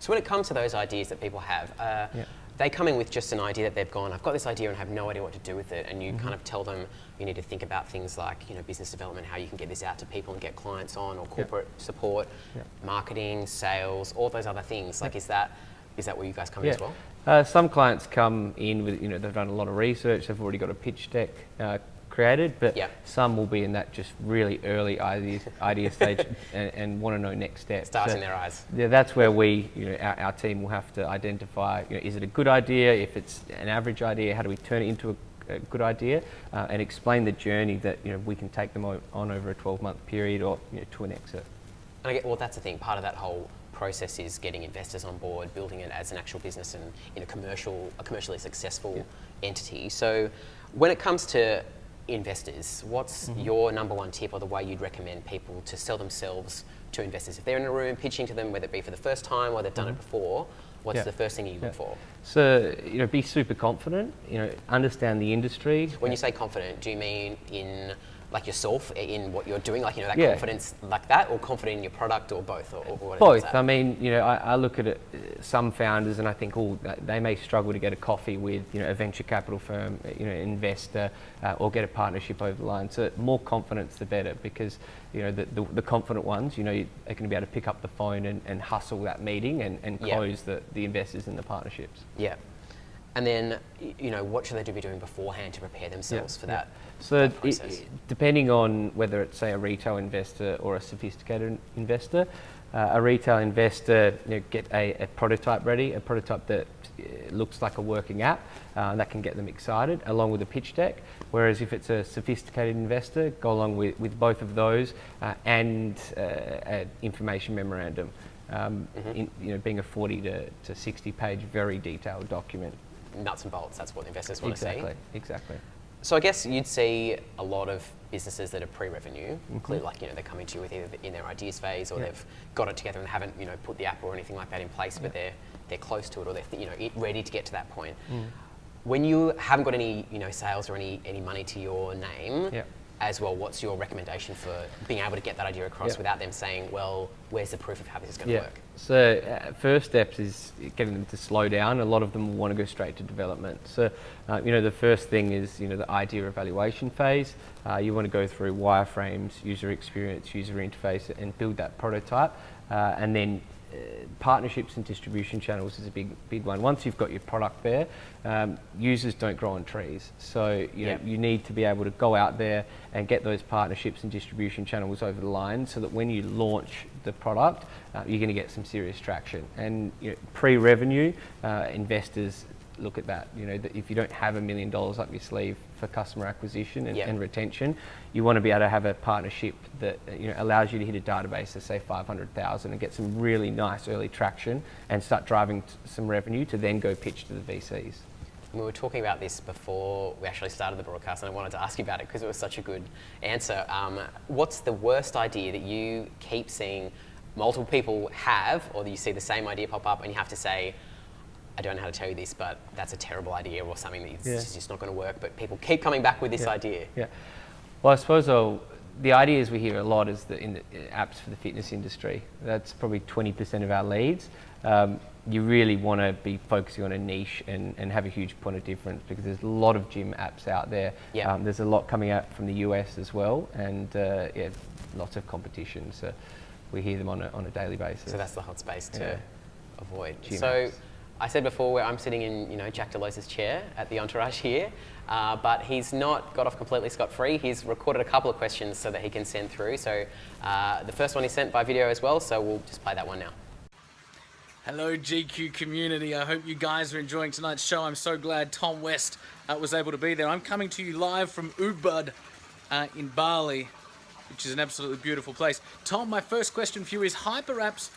So when it comes to those ideas that people have, they come in with just an idea that they've gone, I've got this idea and have no idea what to do with it, and you kind of tell them you need to think about things like business development, how you can get this out to people and get clients on, or corporate support, marketing, sales, all those other things. Like, is that where you guys come in as well? Some clients come in with, they've done a lot of research, they've already got a pitch deck created, but some will be in that just really early idea stage and want to know next steps. Stars in their eyes. Yeah, that's where we, our team will have to identify, is it a good idea? If it's an average idea, how do we turn it into a good idea? And explain the journey that we can take them on over a 12-month period or to an exit. And that's the thing. Part of that whole process is getting investors on board, building it as an actual business and a commercially successful entity. So when it comes to investors, what's your number one tip or the way you'd recommend people to sell themselves to investors? If they're in a room pitching to them, whether it be for the first time or they've done it before, what's the first thing you look for? So, be super confident, understand the industry. When you say confident, do you mean in like yourself, in what you're doing, like, that confidence like that, or confident in your product, or both, or whatever? Both. I mean, I look at it, some founders, and I think they may struggle to get a coffee with, a venture capital firm, investor, or get a partnership over the line. So more confidence, the better, because, the confident ones, they're going to be able to pick up the phone and hustle that meeting and close the investors and the partnerships. Yeah. And then, what should they be doing beforehand to prepare themselves for that? So, depending on whether it's, say, a retail investor or a sophisticated investor, a retail investor, get a prototype ready, a prototype that looks like a working app that can get them excited, along with a pitch deck. Whereas if it's a sophisticated investor, go along with both of those and an information memorandum, being a 40 to 60 page, very detailed document. Nuts and bolts, that's what investors want to see. Exactly. So I guess you'd see a lot of businesses that are pre-revenue, clearly, like, they're coming to you with either in their ideas phase, or they've got it together and haven't, put the app or anything like that in place, but they're close to it, or they're, ready to get to that point. When you haven't got any, sales or any money to your name, as well, what's your recommendation for being able to get that idea across without them saying, well, where's the proof of how this is going to work? So first steps is getting them to slow down. A lot of them will want to go straight to development. So, the first thing is, the idea evaluation phase. You want to go through wireframes, user experience, user interface, and build that prototype. And then partnerships and distribution channels is a big one. Once you've got your product there, users don't grow on trees. So you need to be able to go out there and get those partnerships and distribution channels over the line, so that when you launch the product, you're going to get some serious traction. And pre-revenue, investors look at that. That if you don't have $1 million up your sleeve for customer acquisition and retention, you want to be able to have a partnership that allows you to hit a database of, say, 500,000 and get some really nice early traction and start driving some revenue to then go pitch to the VCs. We were talking about this before we actually started the broadcast, and I wanted to ask you about it because it was such a good answer. What's the worst idea that you keep seeing multiple people have, or that you see the same idea pop up and you have to say, I don't know how to tell you this, but that's a terrible idea, or something that's just not going to work, but people keep coming back with this idea? Well, I suppose the ideas we hear a lot is in the apps for the fitness industry. That's probably 20% of our leads. You really want to be focusing on a niche and have a huge point of difference, because there's a lot of gym apps out there. There's a lot coming out from the US as well, and lots of competition. So we hear them on a daily basis. So that's the hot space to avoid. Gym so apps. I said before, where I'm sitting in Jack Delose's chair at the Entourage here, but he's not got off completely scot-free. He's recorded a couple of questions so that he can send through. So the first one he sent by video as well, so we'll just play that one now. Hello GQ community, I hope you guys are enjoying tonight's show. I'm so glad Tom West was able to be there. I'm coming to you live from Ubud in Bali, which is an absolutely beautiful place. Tom, my first question for you is, HyperApps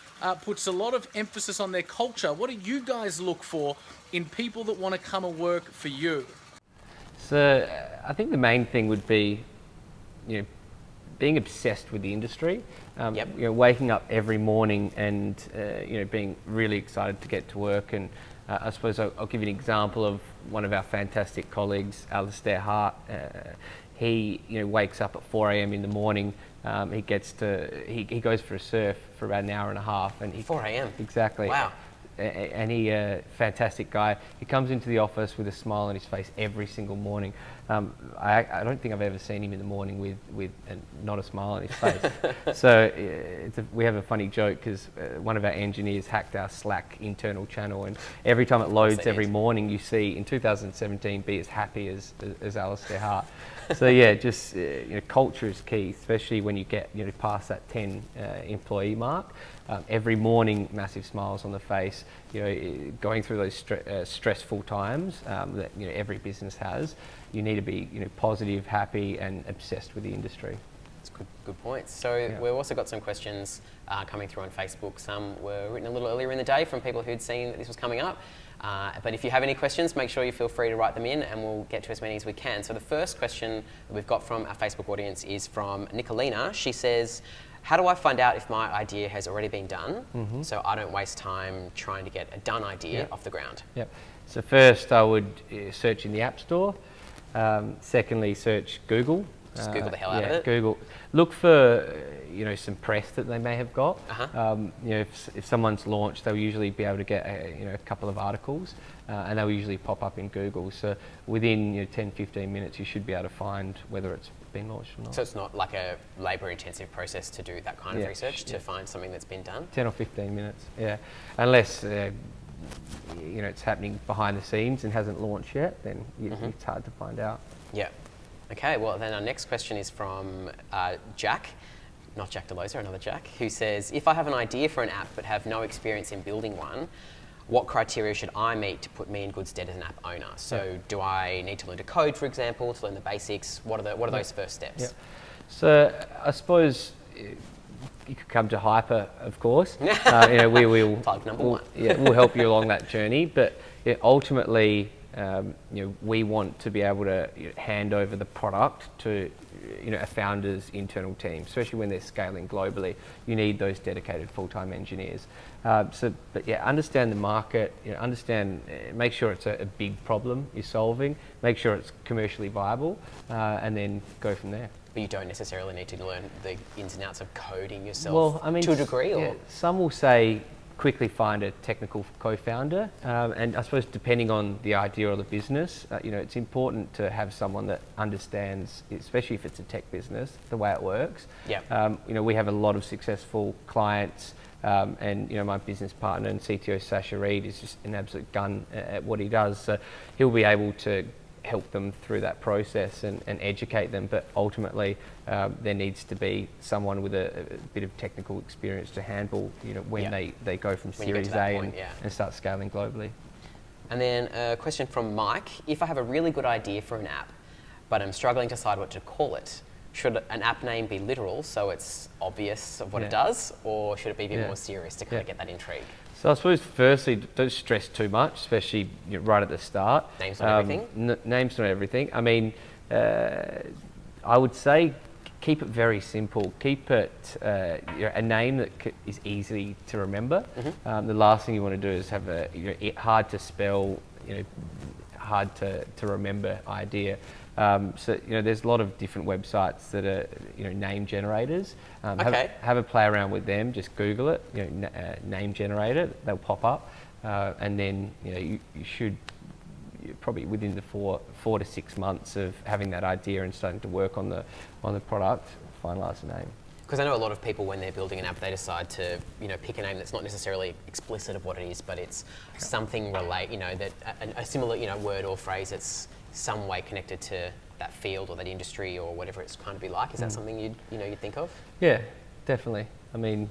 puts a lot of emphasis on their culture. What do you guys look for in people that want to come and work for you? So I think the main thing would be, being obsessed with the industry. Waking up every morning and being really excited to get to work. And I suppose I'll give you an example of one of our fantastic colleagues, Alistair Hart. He wakes up at 4 a.m. in the morning. He goes for a surf for about an hour and a half. And 4 a.m. Exactly. Wow. and he fantastic guy. He comes into the office with a smile on his face every single morning. I don't think I've ever seen him in the morning with not a smile on his face. So we have a funny joke because one of our engineers hacked our Slack internal channel, and every time it loads every morning, you see in 2017 be as happy as Alistair Hart. So yeah, just culture is key, especially when you get past that 10 employee mark. Every morning, massive smiles on the face. Going through those stressful times that every business has. You need to be positive, happy, and obsessed with the industry. That's good points. So we've also got some questions coming through on Facebook. Some were written a little earlier in the day from people who'd seen that this was coming up. But if you have any questions, make sure you feel free to write them in, and we'll get to as many as we can. So the first question that we've got from our Facebook audience is from Nicolina. She says, how do I find out if my idea has already been done so I don't waste time trying to get a done idea off the ground? Yep. So first I would search in the App Store. Secondly, search Google. Just Google the hell out of it. Google. Look for some press that they may have got. If someone's launched, they'll usually be able to get a couple of articles, and they'll usually pop up in Google. So within 10-15 minutes, you should be able to find whether it's been launched or not. So it's not like a labour-intensive process to do that kind of research to find something that's been done? 10 or 15 minutes, yeah. Unless it's happening behind the scenes and hasn't launched yet, then it's hard to find out. Yeah. Okay, well then our next question is from Jack, not Jack Delosa, another Jack, who says, if I have an idea for an app but have no experience in building one, what criteria should I meet to put me in good stead as an app owner? So do I need to learn to code, for example, to learn the basics? What are those first steps? Yeah. So I suppose you could come to Hyper, of course. We will. Plug number one. We'll help you along that journey. But ultimately, we want to be able to hand over the product to a founder's internal team, especially when they're scaling globally. You need those dedicated full-time engineers. Understand the market. Make sure it's a big problem you're solving. Make sure it's commercially viable, and then go from there. But you don't necessarily need to learn the ins and outs of coding yourself to a degree? Or? Some will say quickly find a technical co-founder, and I suppose depending on the idea or the business, it's important to have someone that understands, especially if it's a tech business, the way it works. Yeah. We have a lot of successful clients, and my business partner and CTO Sasha Reed is just an absolute gun at what he does. So he'll be able to help them through that process and educate them, but ultimately there needs to be someone with a bit of technical experience to handle when they go from Series A and start scaling globally. And then a question from Mike, if I have a really good idea for an app but I'm struggling to decide what to call it, should an app name be literal so it's obvious of what it does, or should it be a bit more serious to kind of get that intrigue? So I suppose firstly, don't stress too much, especially right at the start. Name's not everything? Name's not everything. I mean, I would say keep it very simple. Keep it a name that is easy to remember. The last thing you want to do is have a hard to spell, hard to remember idea. So there's a lot of different websites that are name generators. Have a play around with them. Just Google it, name generator. They'll pop up, and then you should probably within the 4 to 6 months of having that idea and starting to work on the product, finalize the name. Because I know a lot of people, when they're building an app, they decide to pick a name that's not necessarily explicit of what it is, but it's something that a similar word or phrase that's some way connected to that field or that industry or whatever it's kind of be like. Is that something you'd think of? Yeah, definitely. I mean,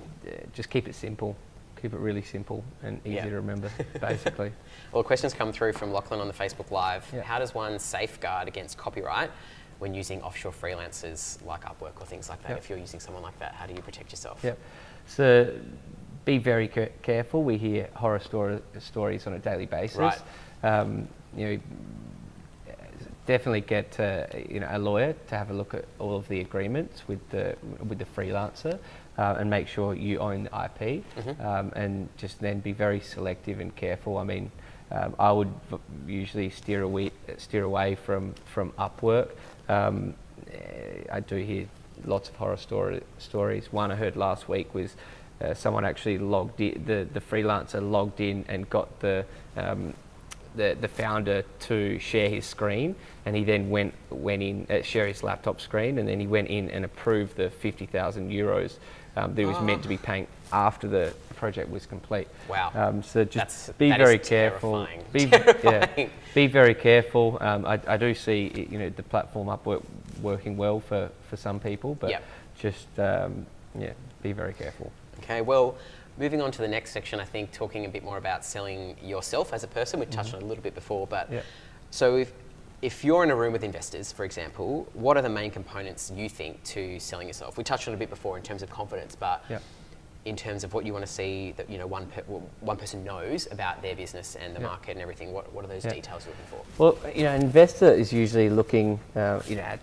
just keep it simple. Keep it really simple and easy to remember, basically. Well, questions come through from Lachlan on the Facebook Live. Yeah. How does one safeguard against copyright when using offshore freelancers like Upwork or things like that? If you're using someone like that, how do you protect yourself? So be very careful. We hear horror stories on a daily basis. Right. Definitely get a lawyer to have a look at all of the agreements with the freelancer and make sure you own the IP, and just then be very selective and careful. I mean, I would usually steer away from Upwork. I do hear lots of horror stories. One I heard last week was someone actually logged in, the freelancer logged in and got the founder to share his screen, and he then went in, share his laptop screen, and then he went in and approved the 50,000 euros that he was meant to be paying after the project was complete. Wow. So just be very careful. Terrifying. Be very careful. I do see the platform Upwork working well for some people, but just be very careful. Okay. Well, moving on to the next section, I think talking a bit more about selling yourself as a person. We touched on it a little bit before, but so if you're in a room with investors, for example, what are the main components you think to selling yourself? We touched on it a bit before in terms of confidence, but in terms of what you want to see that one person knows about their business and the market and everything, what are those details you're looking for? Well, an investor is usually looking at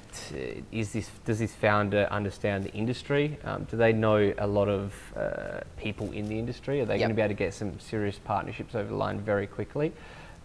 does this founder understand the industry? Do they know a lot of people in the industry? Are they going to be able to get some serious partnerships over the line very quickly?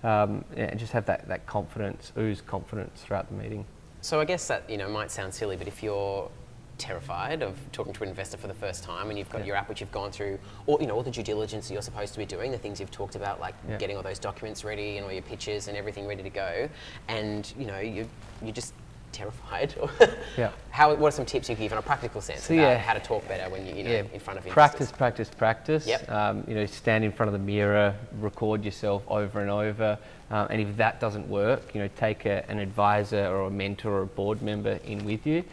And just have that confidence, ooze confidence throughout the meeting. So I guess that might sound silly, but if you're terrified of talking to an investor for the first time and you've got your app which you've gone through, or all the due diligence that you're supposed to be doing, the things you've talked about, like getting all those documents ready and all your pitches and everything ready to go, and you're just terrified. What are some tips you can give in a practical sense about how to talk better when you in front of investors? Practice. Stand in front of the mirror, record yourself over and over, and if that doesn't work, take an advisor or a mentor or a board member in with you,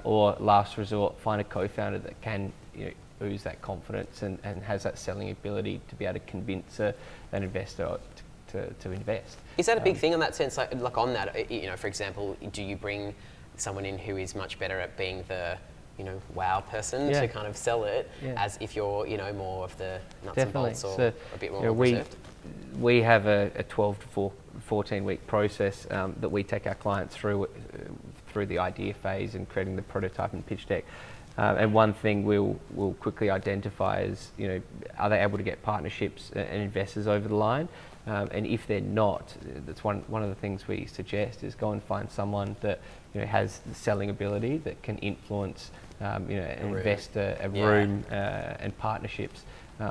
or last resort, find a co-founder that can ooze that confidence and has that selling ability to be able to convince an investor to invest. Is that a big thing in that sense? Like on that, for example, do you bring someone in who is much better at being the, wow person to kind of sell it, as if you're, more of the nuts and bolts or a bit more reserved? We have a 12 to 14 week process that we take our clients through the idea phase and creating the prototype and pitch deck. And one thing we'll quickly identify is, are they able to get partnerships and investors over the line? And if they're not, that's one of the things we suggest is go and find someone that has the selling ability that can influence an investor, a room, and partnerships,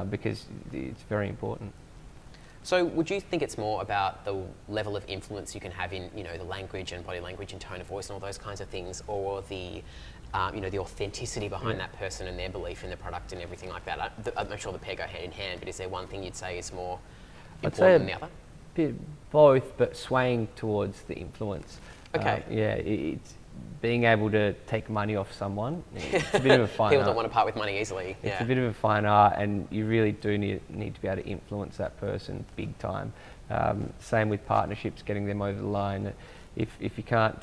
because it's very important. So would you think it's more about the level of influence you can have in the language and body language and tone of voice and all those kinds of things, or the the authenticity behind that person and their belief in the product and everything like that? I'm sure the pair go hand in hand, but is there one thing you'd say is more important than the other? Bit both, but swaying towards the influence. Okay. It's being able to take money off someone. It's a bit of a fine People art. don't want to part with money easily. It's a bit of a fine art, and you really do need to be able to influence that person big time. Same with partnerships, getting them over the line. If you can't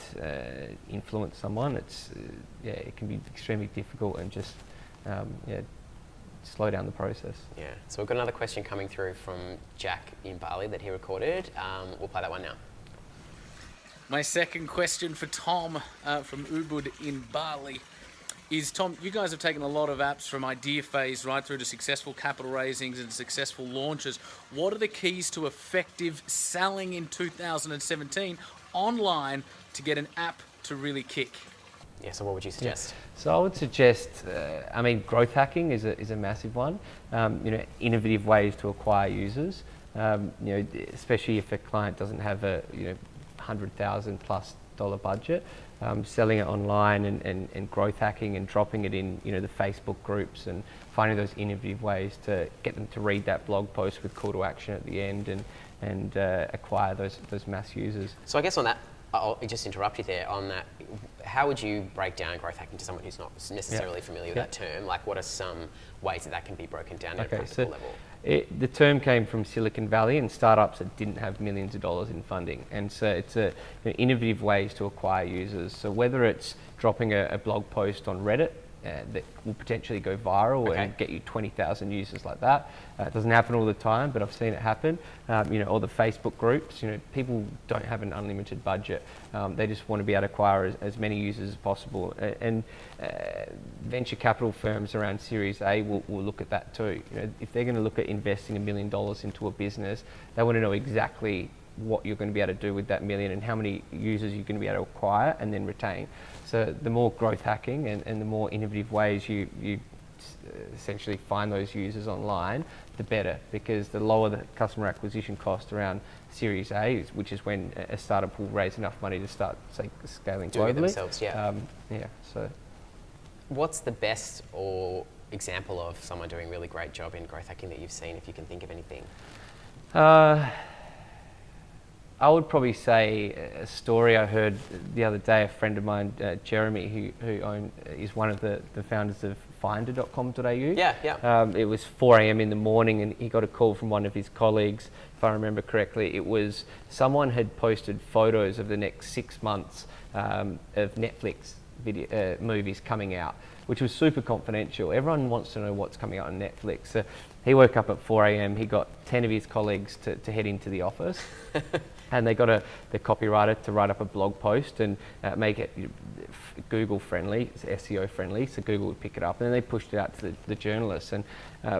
influence someone, it can be extremely difficult and just slow down the process. Yeah. So we've got another question coming through from Jack in Bali that he recorded. We'll play that one now. My second question for Tom from Ubud in Bali is, Tom, you guys have taken a lot of apps from idea phase right through to successful capital raisings and successful launches. What are the keys to effective selling in 2017 online to get an app to really kick? Yeah, so what would you suggest? So I would suggest, growth hacking is a massive one. Innovative ways to acquire users. Especially if a client doesn't have a $100,000+ budget, selling it online and growth hacking and dropping it in the Facebook groups and finding those innovative ways to get them to read that blog post with call to action at the end and acquire those mass users. So I guess on that, I'll just interrupt you there on that. How would you break down growth hacking to someone who's not necessarily familiar with that term? Like, what are some ways that can be broken down at a practical level? The term came from Silicon Valley and startups that didn't have millions of dollars in funding, and so it's innovative ways to acquire users. So whether it's dropping a blog post on Reddit that will potentially go viral and get you 20,000 users like that. It doesn't happen all the time, but I've seen it happen. Or the Facebook groups. People don't have an unlimited budget. They just want to be able to acquire as many users as possible. And venture capital firms around Series A will look at that too. If they're going to look at investing $1 million into a business, they want to know exactly what you're going to be able to do with that million and how many users you're going to be able to acquire and then retain. So the more growth hacking and the more innovative ways you essentially find those users online, the better, because the lower the customer acquisition cost around Series A, which is when a startup will raise enough money to start, say, scaling globally. Doing it themselves, yeah. So what's the best or example of someone doing a really great job in growth hacking that you've seen, if you can think of anything? I would probably say a story I heard the other day. A friend of mine, Jeremy, who is one of the founders of finder.com.au. Yeah. It was 4 a.m. in the morning and he got a call from one of his colleagues, if I remember correctly. It was someone had posted photos of the next 6 months of Netflix movies coming out, which was super confidential. Everyone wants to know what's coming out on Netflix. So he woke up at 4 a.m. He got 10 of his colleagues to head into the office. And they got the copywriter to write up a blog post and make it Google friendly, SEO friendly, so Google would pick it up. And then they pushed it out to the journalists. And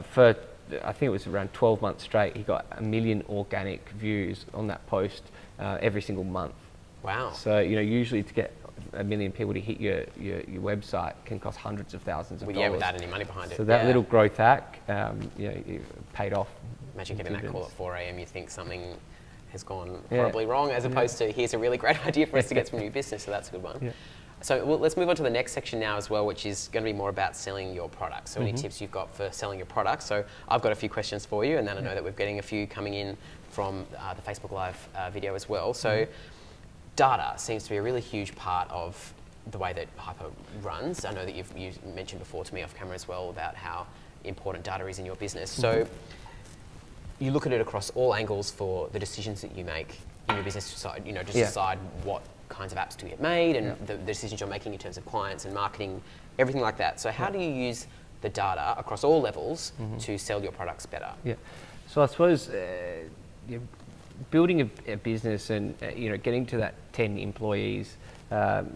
for, I think it was around 12 months straight, he got 1 million organic views on that post every single month. Wow. So, usually to get 1 million people to hit your website can cost hundreds of thousands of dollars. Yeah, without any money behind it. So that little growth hack, it paid off. Imagine getting that call at 4 a.m. You think something has gone horribly wrong, as opposed to here's a really great idea for us to get some new business. So that's a good one. Yeah. So let's move on to the next section now as well, which is going to be more about selling your product. So any tips you've got for selling your product? So I've got a few questions for you, and then I know that we're getting a few coming in from the Facebook Live video as well. So data seems to be a really huge part of the way that Hyper runs. I know that you mentioned before to me off camera as well about how important data is in your business. So you look at it across all angles for the decisions that you make in your business side, decide what kinds of apps to get made and the decisions you're making in terms of clients and marketing, everything like that. So how do you use the data across all levels to sell your products better? Yeah. So I suppose building a business and getting to that 10 employees, 10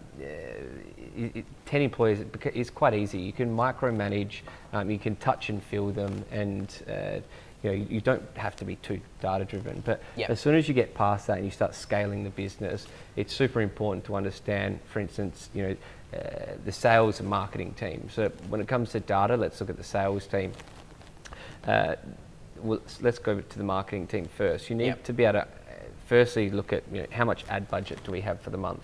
employees is quite easy. You can micromanage, you can touch and feel them, and you don't have to be too data driven. But as soon as you get past that and you start scaling the business, it's super important to understand, for instance, the sales and marketing team. So when it comes to data, let's look at the sales team. Let's go to the marketing team first. You need to be able to firstly look at how much ad budget do we have for the month.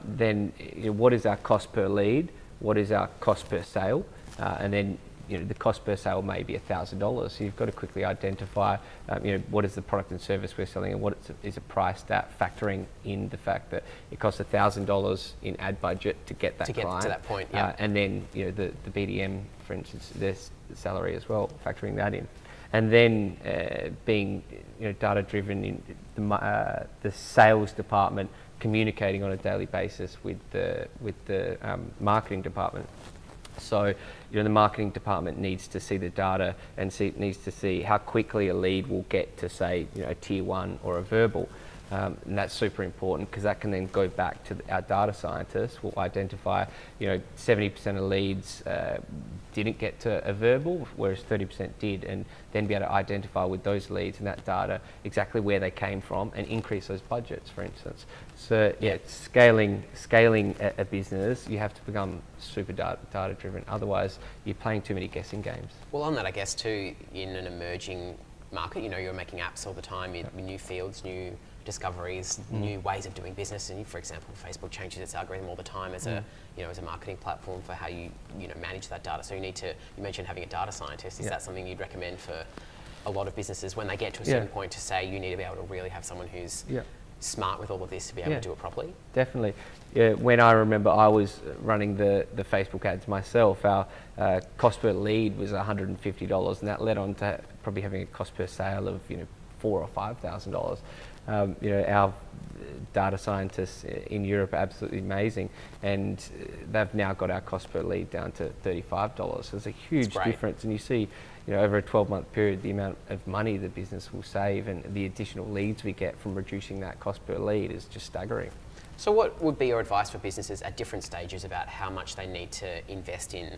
Then what is our cost per lead? What is our cost per sale? And then the cost per sale may be $1,000. So you've got to quickly identify what is the product and service we're selling and what is it priced at, factoring in the fact that it costs $1,000 in ad budget to get that client. To that point, and then the BDM, for instance, their salary as well, factoring that in. And then being data driven in the sales department, communicating on a daily basis with the marketing department. So the marketing department needs to see the data and needs to see how quickly a lead will get to, say, a tier 1 or a verbal. And that's super important because that can then go back to our data scientists. Will identify 70% of leads didn't get to a verbal, whereas 30% did, and then be able to identify with those leads and that data exactly where they came from and increase those budgets, for instance. So scaling a business, you have to become super data driven. Otherwise, you're playing too many guessing games. Well, on that, I guess too, in an emerging market, you're making apps all the time, new fields, new discoveries, new ways of doing business. And for example, Facebook changes its algorithm all the time as a marketing platform for how you manage that data. So you mentioned having a data scientist. Is that something you'd recommend for a lot of businesses when they get to a certain point to say you need to be able to really have someone who's smart with all of this to be able to do it properly? Definitely. Yeah, when I remember I was running the Facebook ads myself, our cost per lead was $150, and that led on to probably having a cost per sale of $4,000 or $5,000. Our data scientists in Europe are absolutely amazing, and they've now got our cost per lead down to $35. So there's a huge difference, and you see over a 12-month period the amount of money the business will save and the additional leads we get from reducing that cost per lead is just staggering. So what would be your advice for businesses at different stages about how much they need to invest in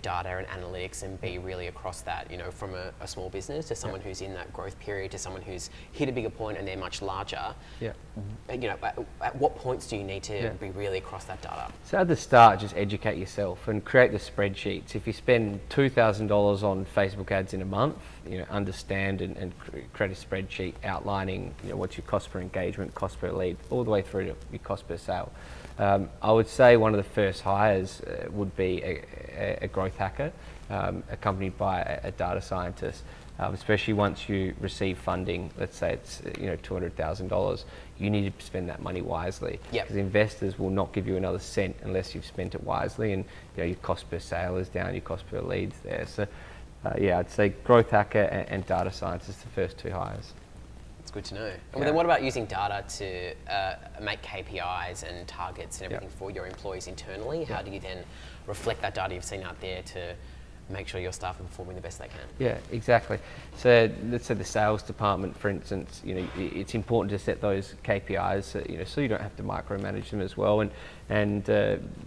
data and analytics and be really across that, from a small business to someone who's in that growth period to someone who's hit a bigger point and they're much larger. Yeah. At what points do you need to be really across that data? So at the start, just educate yourself and create the spreadsheets. If you spend $2,000 on Facebook ads in a month, understand and create a spreadsheet outlining, what's your cost per engagement, cost per lead, all the way through to your cost per sale. I would say one of the first hires would be a growth hacker, accompanied by a data scientist. Especially once you receive funding, let's say it's $200,000, you need to spend that money wisely. Because investors will not give you another cent unless you've spent it wisely, and your cost per sale is down, your cost per lead's there. So I'd say growth hacker and data scientist, the first two hires. It's good to know. And then what about using data to make KPIs and targets and everything for your employees internally? How do you then reflect that data you've seen out there to make sure your staff are performing the best they can? Yeah, exactly. So let's say the sales department, for instance, it's important to set those KPIs, so you don't have to micromanage them as well. And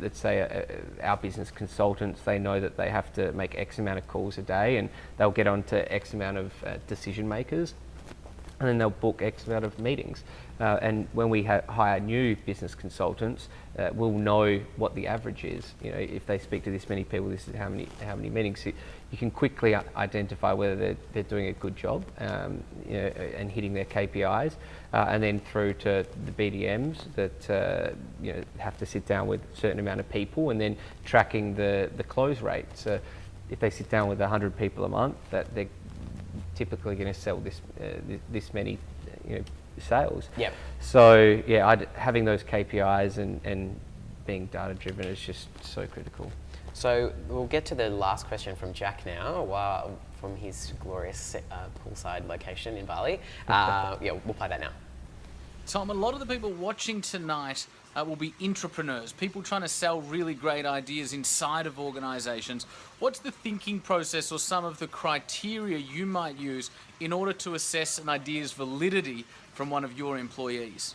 let's say our business consultants, they know that they have to make X amount of calls a day, and they'll get onto X amount of decision makers, and then they'll book X amount of meetings. And when we hire new business consultants, we'll know what the average is. If they speak to this many people, this is how many meetings. So you can quickly identify whether they're doing a good job, and hitting their KPIs, and then through to the BDMs that have to sit down with a certain amount of people, and then tracking the close rate. So if they sit down with 100 people a month, that they're typically going to sell this many sales. Yep. So having those KPIs and being data driven is just so critical. So we'll get to the last question from Jack now, from his glorious poolside location in Bali. We'll play that now. Tom, a lot of the people watching tonight will be entrepreneurs, people trying to sell really great ideas inside of organisations. What's the thinking process or some of the criteria you might use in order to assess an idea's validity from one of your employees?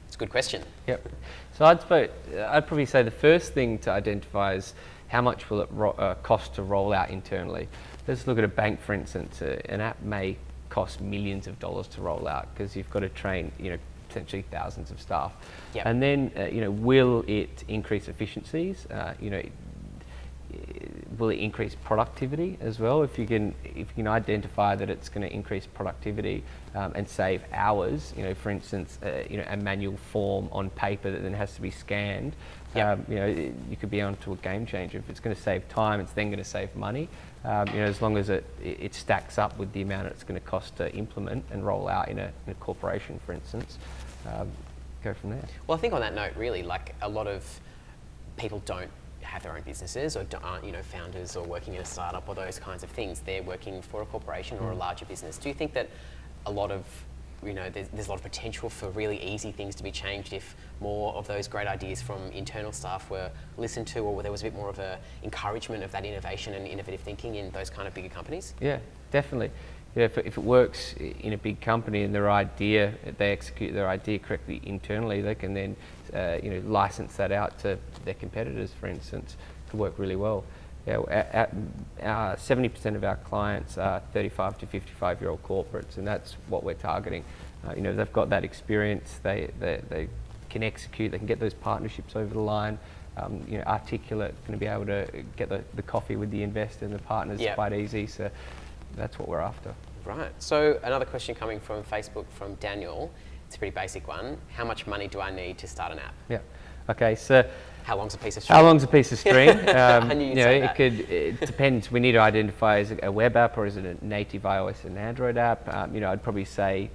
It's a good question. Yep. So I'd probably say the first thing to identify is how much will it cost to roll out internally. Let's look at a bank, for instance. An app may cost millions of dollars to roll out because you've got to train, potentially thousands of staff. Yep. And then, will it increase efficiencies? Will it increase productivity as well? If you can identify that it's going to increase productivity and save hours, for instance, a manual form on paper that then has to be scanned, you could be onto a game changer. If it's going to save time, it's then going to save money. As long as it stacks up with the amount it's going to cost to implement and roll out in a corporation, for instance. Go from there. Well, I think on that note, really, like a lot of people don't have their own businesses or aren't founders or working in a startup or those kinds of things. They're working for a corporation or a larger business. Do you think that a lot of there's a lot of potential for really easy things to be changed if more of those great ideas from internal staff were listened to, or there was a bit more of a encouragement of that innovation and innovative thinking in those kind of bigger companies? Yeah, definitely. If it works in a big company and they execute their idea correctly internally, they can then license that out to their competitors, for instance. It could work really well. 70% of our clients are 35 to 55-year-old corporates, and that's what we're targeting. They've got that experience, they can execute, they can get those partnerships over the line, articulate, going to be able to get the coffee with the investor and the partners quite easy, so that's what we're after. Right, so another question coming from Facebook from Daniel. It's a pretty basic one. How much money do I need to start an app? Yeah. Okay, so how long's a piece of string? I knew you'd say that. It depends. We need to identify, is it a web app or is it a native iOS and Android app? I'd probably say,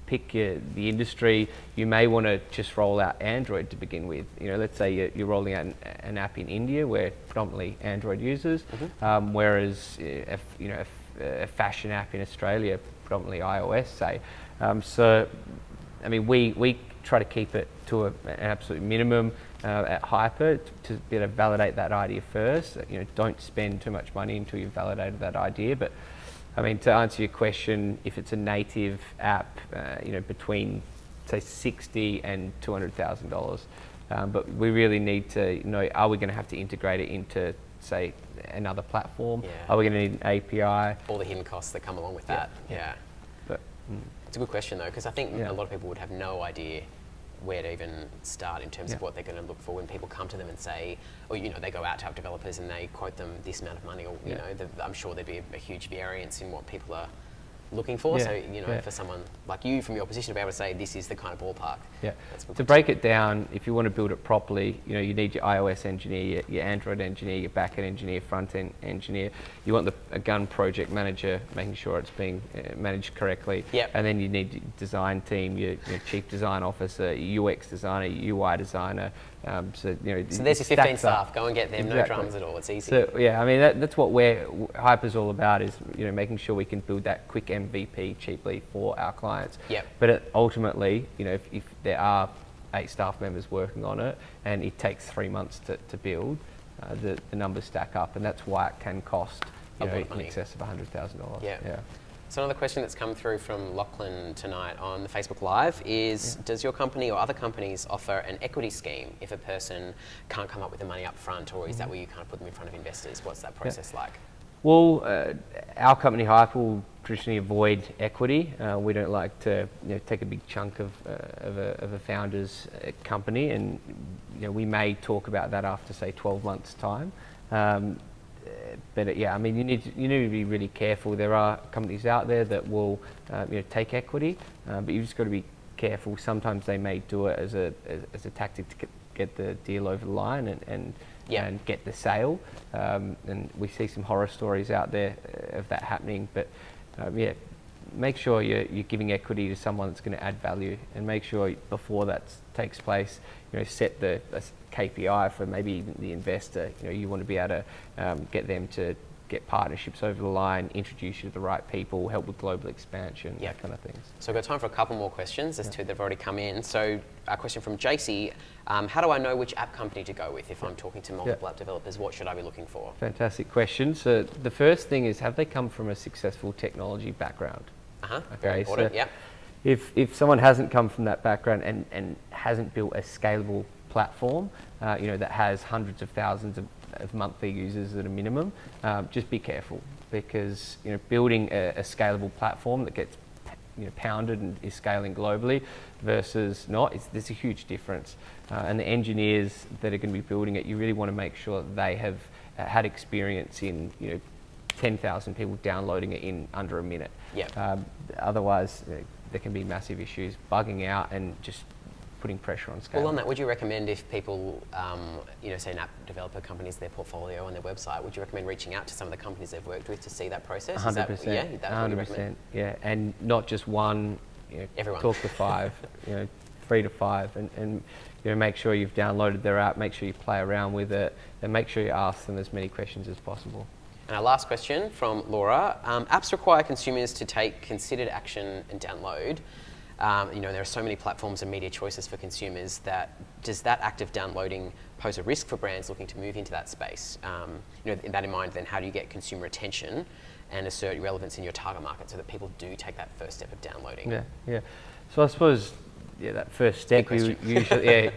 pick the industry. You may want to just roll out Android to begin with. Let's say you're rolling out an app in India where predominantly Android users, whereas a fashion app in Australia, predominantly iOS, say. We try to keep it to an absolute minimum at Hyper to be able to validate that idea first. Don't spend too much money until you've validated that idea. But to answer your question, if it's a native app, between say $60,000 and $200,000. But we really need to know: are we going to have to integrate it into say, another platform? Yeah. Are we going to need an API? All the hidden costs that come along with that. Yeah. But, It's a good question though, because I think Yeah. a lot of people would have no idea where to even start in terms of Yeah. what they're going to look for when people come to them and say, or they go out to have developers and they quote them this amount of money, or Yeah. I'm sure there'd be a huge variance in what people are looking for. Yeah. So Yeah. for someone like you, from your position, to be able to say this is the kind of ballpark. Yeah. That's good To break it down, if you want to build it properly, you need your iOS engineer, your Android engineer, your backend engineer, front-end engineer. You want a gun project manager, making sure it's being managed correctly. Yep. And then you need your design team, your chief design officer, your UX designer, your UI designer. So So there's your 15 staff. Go and get them. Exactly. No dramas at all. It's easy. So yeah, I mean that's what Hyper's all about, is making sure we can build that quick MVP cheaply for our clients. Yep. But ultimately, if there are 8 staff members working on it and it takes 3 months to build, the numbers stack up, and that's why it can cost A lot of in money. excess of $100,000. Yeah. Yeah. So another question that's come through from Lachlan tonight on the Facebook Live is, does your company or other companies offer an equity scheme if a person can't come up with the money up front, or is that where you kind of put them in front of investors? What's that process like? Well, our company Hyper will traditionally avoid equity. We don't like to take a big chunk of a founder's company, and we may talk about that after say 12 months time. But yeah, I mean, you need to be really careful. There are companies out there that will take equity, but you just got to be careful. Sometimes they may do it as a tactic to get the deal over the line and get the sale. And we see some horror stories out there of that happening. But make sure you're giving equity to someone that's going to add value, and make sure before that takes place, set the KPI for maybe even the investor. You want to be able to get them to get partnerships over the line, introduce you to the right people, help with global expansion, that kind of things. So we've got time for a couple more questions. There's 2 that have already come in. So a question from JC, how do I know which app company to go with if I'm talking to multiple app developers? What should I be looking for? Fantastic question. So the first thing is, have they come from a successful technology background? Very important. So if someone hasn't come from that background and hasn't built a scalable platform, that has hundreds of thousands of monthly users at a minimum, just be careful, because building a scalable platform that gets pounded and is scaling globally versus not, there's a huge difference. And the engineers that are going to be building it, you really want to make sure that they have had experience in 10,000 people downloading it in under a minute. Otherwise, there can be massive issues, bugging out and just putting pressure on scale. Well, on that, would you recommend if people, say an app developer companies, their portfolio on their website, would you recommend reaching out to some of the companies they've worked with to see that process? 100%. 100%. Yeah, and not just one. Everyone. Talk to 5. 3 to 5, and make sure you've downloaded their app. Make sure you play around with it, and make sure you ask them as many questions as possible. And our last question from Laura, apps require consumers to take considered action and download. There are so many platforms and media choices for consumers. Does that act of downloading pose a risk for brands looking to move into that space? In that in mind, then how do you get consumer attention and assert your relevance in your target market so that people do take that first step of downloading? Yeah. So I suppose that first step, you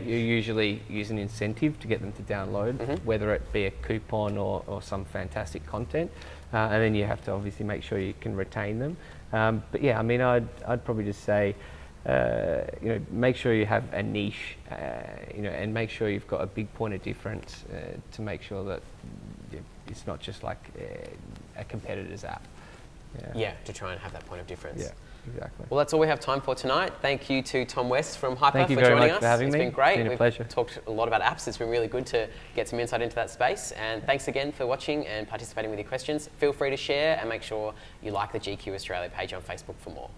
usually use an incentive to get them to download, whether it be a coupon or some fantastic content, and then you have to obviously make sure you can retain them. But yeah, I mean, I'd probably just say, make sure you have a niche, and make sure you've got a big point of difference to make sure that it's not just like a competitor's app. Yeah, to try and have that point of difference. Yeah, exactly. Well, that's all we have time for tonight. Thank you to Tom West from Hyper Thank you for very joining much us. for having It's me. been great. It's been a pleasure. We've talked a lot about apps. It's been really good to get some insight into that space. And thanks again for watching and participating with your questions. Feel free to share and make sure you like the GQ Australia page on Facebook for more.